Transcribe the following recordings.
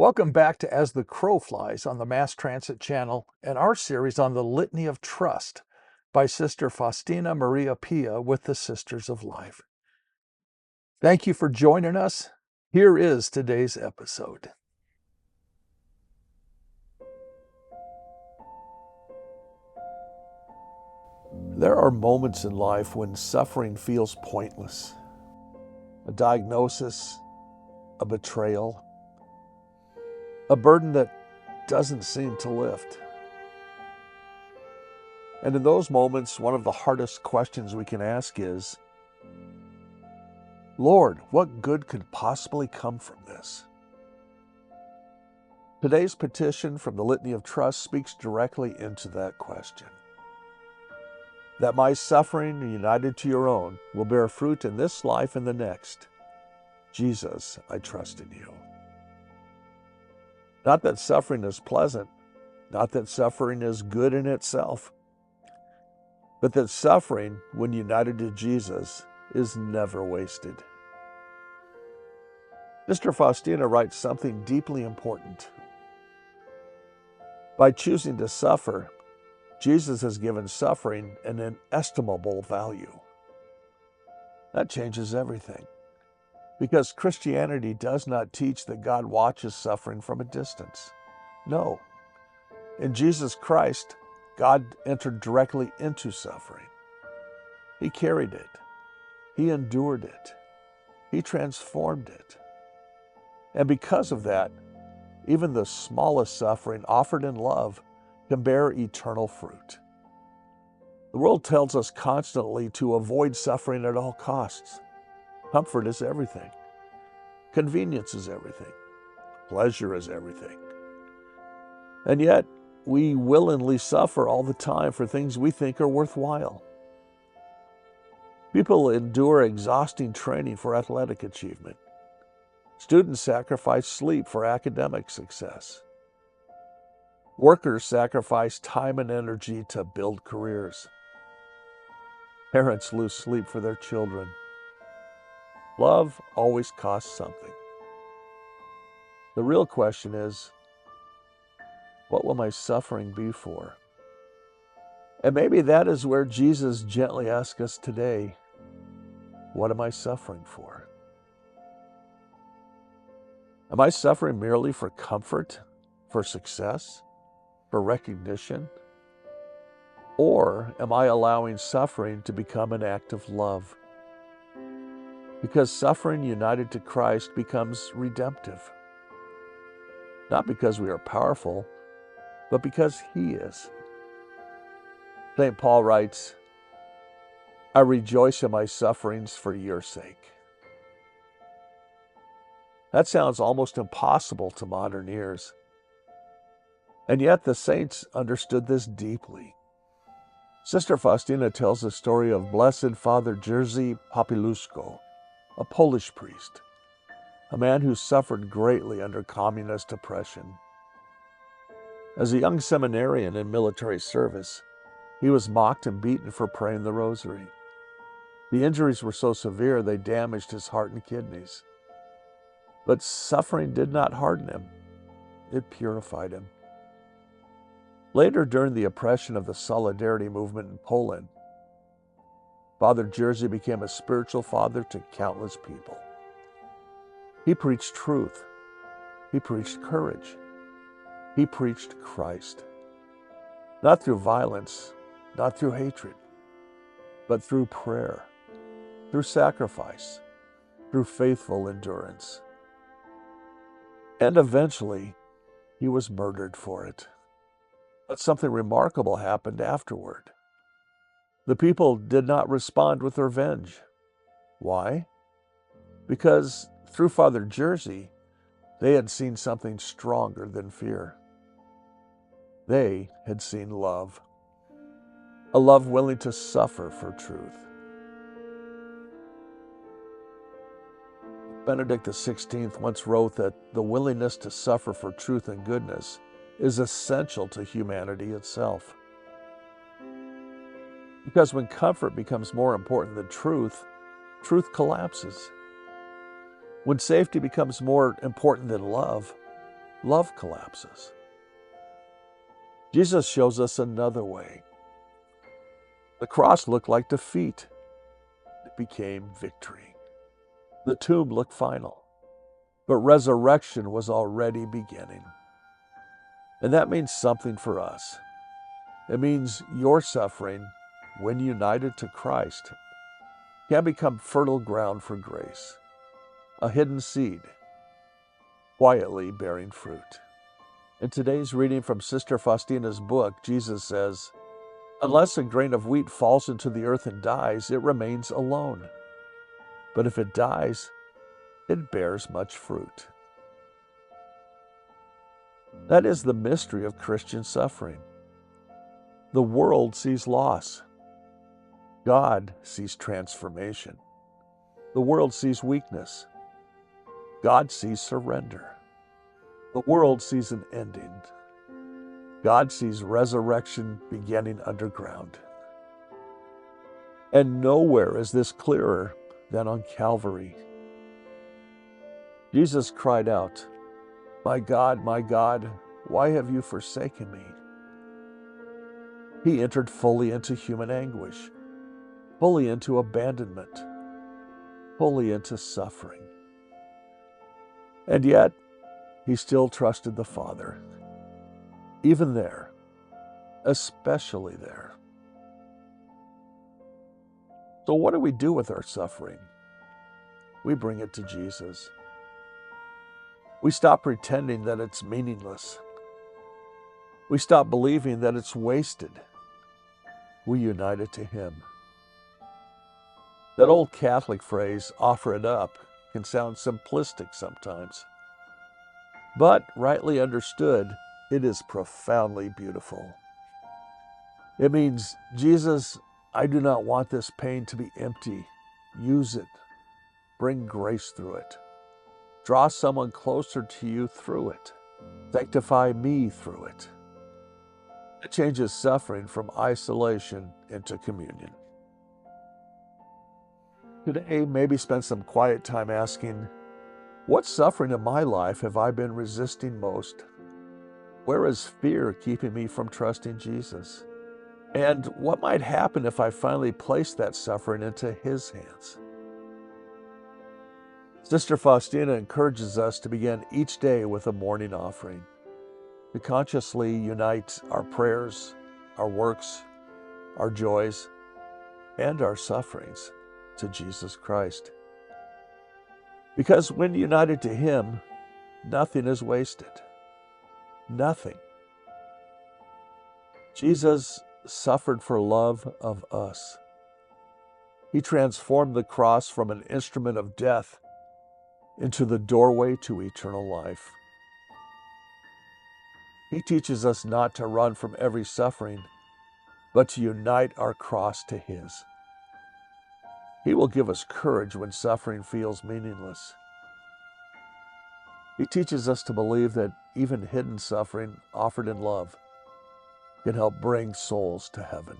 Welcome back to As the Crow Flies on the Mass Transit Channel and our series on the Litany of Trust by Sister Faustina Maria Pia with the Sisters of Life. Thank you for joining us. Here is today's episode. There are moments in life when suffering feels pointless. A diagnosis, a betrayal, a burden that doesn't seem to lift. And in those moments, one of the hardest questions we can ask is, Lord, what good could possibly come from this? Today's petition from the Litany of Trust speaks directly into that question. That my suffering, united to your own, will bear fruit in this life and the next. Jesus, I trust in you. Not that suffering is pleasant, not that suffering is good in itself, but that suffering, when united to Jesus, is never wasted. Sister Faustina writes something deeply important. By choosing to suffer, Jesus has given suffering an inestimable value. That changes everything, because Christianity does not teach that God watches suffering from a distance. No. In Jesus Christ, God entered directly into suffering. He carried it. He endured it. He transformed it. And because of that, even the smallest suffering offered in love can bear eternal fruit. The world tells us constantly to avoid suffering at all costs. Comfort is everything. Convenience is everything. Pleasure is everything. And yet, we willingly suffer all the time for things we think are worthwhile. People endure exhausting training for athletic achievement. Students sacrifice sleep for academic success. Workers sacrifice time and energy to build careers. Parents lose sleep for their children. Love always costs something. The real question is, what will my suffering be for? And maybe that is where Jesus gently asks us today, what am I suffering for? Am I suffering merely for comfort, for success, for recognition? Or am I allowing suffering to become an act of love? Because suffering united to Christ becomes redemptive. Not because we are powerful, but because He is. St. Paul writes, I rejoice in my sufferings for your sake. That sounds almost impossible to modern ears. And yet the saints understood this deeply. Sister Faustina tells the story of Blessed Father Jerzy Popieluszko, a Polish priest, a man who suffered greatly under communist oppression. As a young seminarian in military service, he was mocked and beaten for praying the rosary. The injuries were so severe they damaged his heart and kidneys. But suffering did not harden him. It purified him. Later, during the oppression of the Solidarity movement in Poland, Father Jerzy became a spiritual father to countless people. He preached truth. He preached courage. He preached Christ. Not through violence, not through hatred, but through prayer, through sacrifice, through faithful endurance. And eventually, he was murdered for it. But something remarkable happened afterward. The people did not respond with revenge. Why? Because through Father Jerzy, they had seen something stronger than fear. They had seen love. A love willing to suffer for truth. Benedict XVI once wrote that the willingness to suffer for truth and goodness is essential to humanity itself. Because when comfort becomes more important than truth, truth collapses. When safety becomes more important than love, love collapses. Jesus shows us another way. The cross looked like defeat. It became victory. The tomb looked final, but resurrection was already beginning. And that means something for us. It means your suffering, when united to Christ, can become fertile ground for grace, a hidden seed, quietly bearing fruit. In today's reading from Sister Faustina's book, Jesus says, "Unless a grain of wheat falls into the earth and dies, it remains alone. But if it dies, it bears much fruit." That is the mystery of Christian suffering. The world sees loss. God sees transformation. The world sees weakness. God sees surrender. The world sees an ending. God sees resurrection beginning underground. And nowhere is this clearer than on Calvary. Jesus cried out, my God, why have you forsaken me?" He entered fully into human anguish, fully into abandonment, fully into suffering. And yet, he still trusted the Father, even there, especially there. So what do we do with our suffering? We bring it to Jesus. We stop pretending that it's meaningless. We stop believing that it's wasted. We unite it to Him. That old Catholic phrase, offer it up, can sound simplistic sometimes. But rightly understood, it is profoundly beautiful. It means, Jesus, I do not want this pain to be empty. Use it. Bring grace through it. Draw someone closer to you through it. Sanctify me through it. It changes suffering from isolation into communion. Today, maybe spend some quiet time asking, what suffering in my life have I been resisting most? Where is fear keeping me from trusting Jesus? And what might happen if I finally place that suffering into His hands? Sister Faustina encourages us to begin each day with a morning offering, to consciously unite our prayers, our works, our joys, and our sufferings to Jesus Christ. Because when united to Him, nothing is wasted. Nothing. Jesus suffered for love of us. He transformed the cross from an instrument of death into the doorway to eternal life. He teaches us not to run from every suffering, but to unite our cross to His. He will give us courage when suffering feels meaningless. He teaches us to believe that even hidden suffering offered in love can help bring souls to heaven.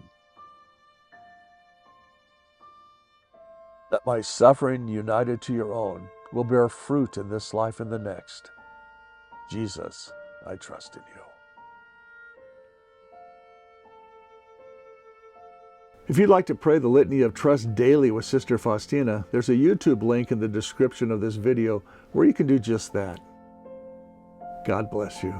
That my suffering united to your own will bear fruit in this life and the next. Jesus, I trust in you. If you'd like to pray the Litany of Trust daily with Sister Faustina, there's a YouTube link in the description of this video where you can do just that. God bless you.